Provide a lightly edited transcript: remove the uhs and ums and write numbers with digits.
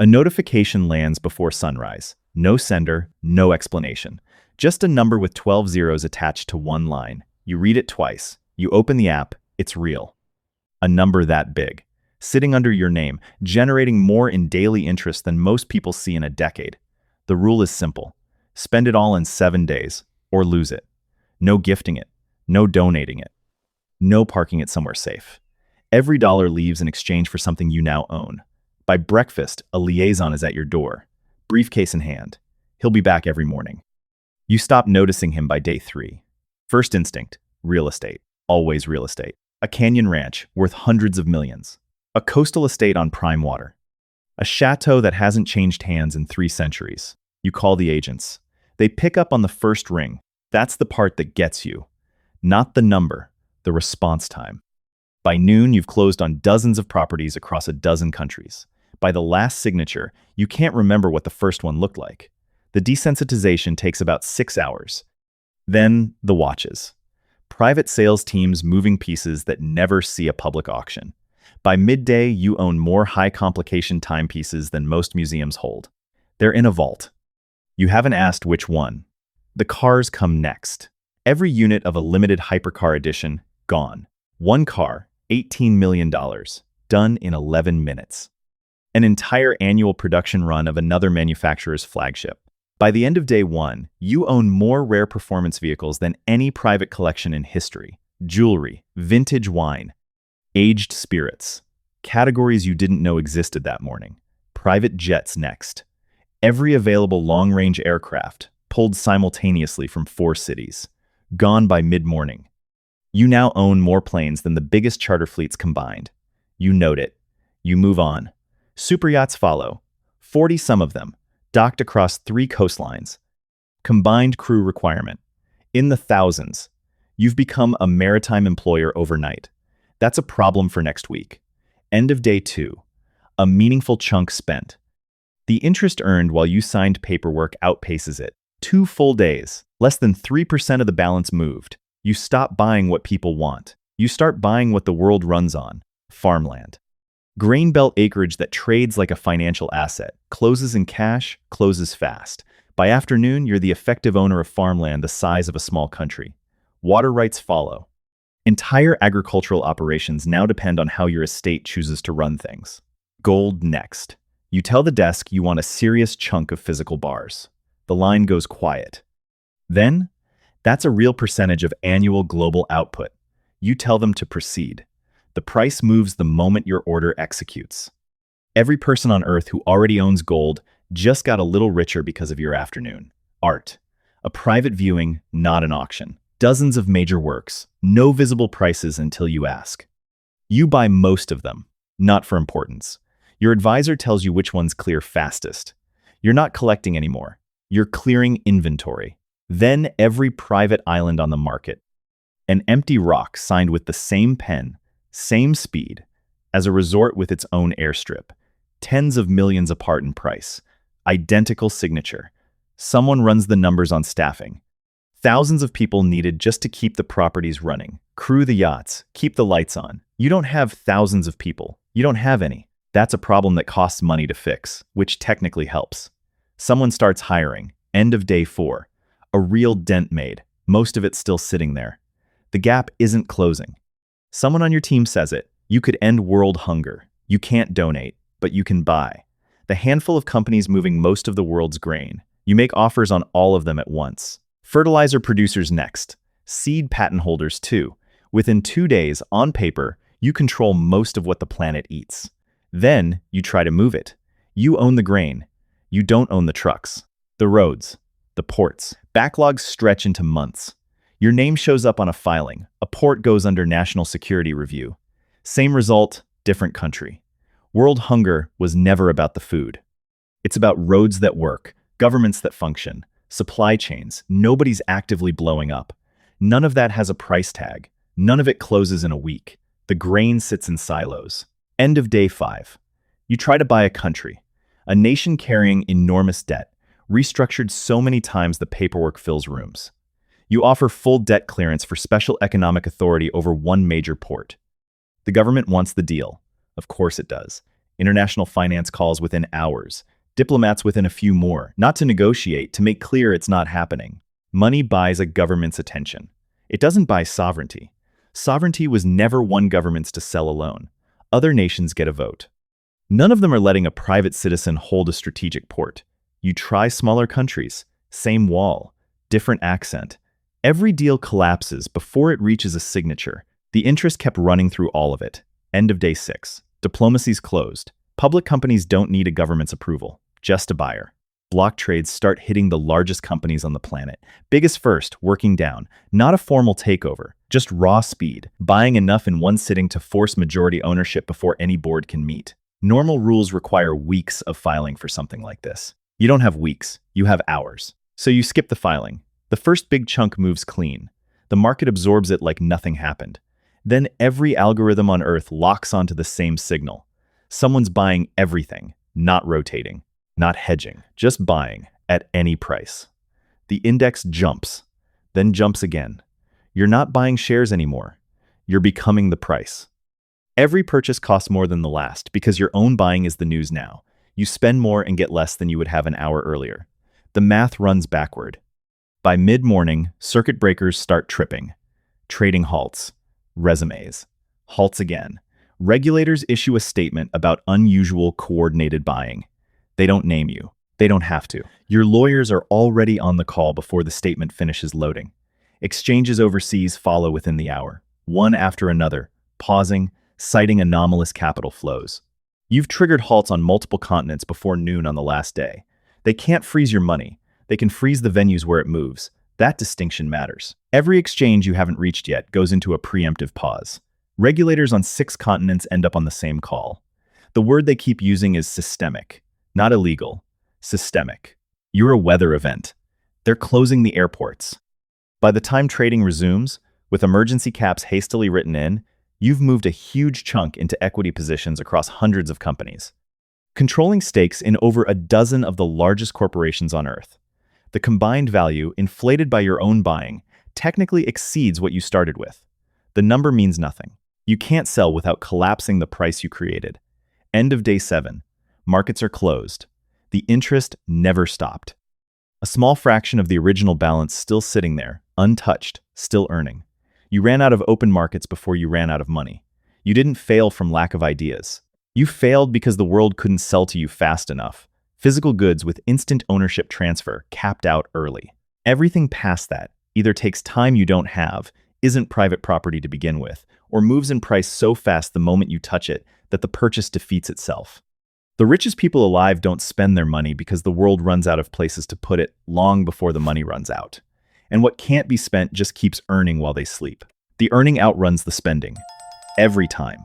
A notification lands before sunrise. No sender, no explanation. Just a number with 12 zeros attached to one line. You read it twice. You open the app. It's real. A number that big, sitting under your name, generating more in daily interest than most people see in a decade. The rule is simple. Spend it all in 7 days, or lose it. No gifting it. No donating it. No parking it somewhere safe. Every dollar leaves in exchange for something you now own. By breakfast, a liaison is at your door, briefcase in hand. He'll be back every morning. You stop noticing him by day 3. First instinct, real estate. Always real estate. A canyon ranch worth hundreds of millions. A coastal estate on prime water. A chateau that hasn't changed hands in 3 centuries. You call the agents. They pick up on the first ring. That's the part that gets you. Not the number, the response time. By noon, you've closed on dozens of properties across a dozen countries. By the last signature, you can't remember what the first one looked like. The desensitization takes about 6 hours. Then, the watches. Private sales teams moving pieces that never see a public auction. By midday, you own more high-complication timepieces than most museums hold. They're in a vault. You haven't asked which one. The cars come next. Every unit of a limited hypercar edition, gone. One car, $18 million, done in 11 minutes. An entire annual production run of another manufacturer's flagship. By the end of day 1, you own more rare performance vehicles than any private collection in history. Jewelry, vintage wine, aged spirits, categories you didn't know existed that morning. Private jets next. Every available long-range aircraft, pulled simultaneously from 4 cities. Gone by mid-morning. You now own more planes than the biggest charter fleets combined. You note it. You move on. Superyachts follow. 40 some of them, docked across 3 coastlines. Combined crew requirement. In the thousands. You've become a maritime employer overnight. That's a problem for next week. End of day 2. A meaningful chunk spent. The interest earned while you signed paperwork outpaces it. 2 full days. Less than 3% of the balance moved. You stop buying what people want. You start buying what the world runs on. Farmland. Grain belt acreage that trades like a financial asset, closes in cash, closes fast. By afternoon, you're the effective owner of farmland the size of a small country. Water rights follow. Entire agricultural operations now depend on how your estate chooses to run things. Gold next. You tell the desk you want a serious chunk of physical bars. The line goes quiet. Then, that's a real percentage of annual global output. You tell them to proceed. The price moves the moment your order executes. Every person on Earth who already owns gold just got a little richer because of your afternoon. Art. A private viewing, not an auction. Dozens of major works. No visible prices until you ask. You buy most of them, not for importance. Your advisor tells you which ones clear fastest. You're not collecting anymore. You're clearing inventory. Then every private island on the market. An empty rock signed with the same pen, same speed, as a resort with its own airstrip. Tens of millions apart in price. Identical signature. Someone runs the numbers on staffing. Thousands of people needed just to keep the properties running. Crew the yachts, keep the lights on. You don't have thousands of people. You don't have any. That's a problem that costs money to fix, which technically helps. Someone starts hiring. End of day 4. A real dent made. Most of it still sitting there. The gap isn't closing. Someone on your team says it. You could end world hunger. You can't donate, but you can buy. The handful of companies moving most of the world's grain. You make offers on all of them at once. Fertilizer producers next. Seed patent holders too. Within 2 days, on paper, you control most of what the planet eats. Then, you try to move it. You own the grain. You don't own the trucks. The roads. The ports. Backlogs stretch into months. Your name shows up on a filing. A port goes under national security review. Same result, different country. World hunger was never about the food. It's about roads that work, governments that function, supply chains. Nobody's actively blowing up. None of that has a price tag. None of it closes in a week. The grain sits in silos. End of day 5. You try to buy a country. A nation carrying enormous debt, restructured so many times the paperwork fills rooms. You offer full debt clearance for special economic authority over one major port. The government wants the deal. Of course it does. International finance calls within hours. Diplomats within a few more, not to negotiate, to make clear it's not happening. Money buys a government's attention. It doesn't buy sovereignty. Sovereignty was never one government's to sell alone. Other nations get a vote. None of them are letting a private citizen hold a strategic port. You try smaller countries, same wall, different accent. Every deal collapses before it reaches a signature. The interest kept running through all of it. End of day 6. Diplomacy's closed. Public companies don't need a government's approval, just a buyer. Block trades start hitting the largest companies on the planet. Biggest first, working down. Not a formal takeover, just raw speed. Buying enough in one sitting to force majority ownership before any board can meet. Normal rules require weeks of filing for something like this. You don't have weeks, you have hours. So you skip the filing. The first big chunk moves clean. The market absorbs it like nothing happened. Then every algorithm on Earth locks onto the same signal. Someone's buying everything, not rotating, not hedging, just buying at any price. The index jumps, then jumps again. You're not buying shares anymore. You're becoming the price. Every purchase costs more than the last because your own buying is the news now. You spend more and get less than you would have an hour earlier. The math runs backward. By mid-morning, circuit breakers start tripping. Trading halts. Resumes. Halts again. Regulators issue a statement about unusual coordinated buying. They don't name you. They don't have to. Your lawyers are already on the call before the statement finishes loading. Exchanges overseas follow within the hour, one after another, pausing, citing anomalous capital flows. You've triggered halts on multiple continents before noon on the last day. They can't freeze your money. They can freeze the venues where it moves. That distinction matters. Every exchange you haven't reached yet goes into a preemptive pause. Regulators on 6 continents end up on the same call. The word they keep using is systemic, not illegal. Systemic. You're a weather event. They're closing the airports. By the time trading resumes, with emergency caps hastily written in, you've moved a huge chunk into equity positions across hundreds of companies, controlling stakes in over a dozen of the largest corporations on Earth. The combined value, inflated by your own buying, technically exceeds what you started with. The number means nothing. You can't sell without collapsing the price you created. End of day 7. Markets are closed. The interest never stopped. A small fraction of the original balance still sitting there, untouched, still earning. You ran out of open markets before you ran out of money. You didn't fail from lack of ideas. You failed because the world couldn't sell to you fast enough. Physical goods with instant ownership transfer capped out early. Everything past that either takes time you don't have, isn't private property to begin with, or moves in price so fast the moment you touch it that the purchase defeats itself. The richest people alive don't spend their money because the world runs out of places to put it long before the money runs out. And what can't be spent just keeps earning while they sleep. The earning outruns the spending. Every time.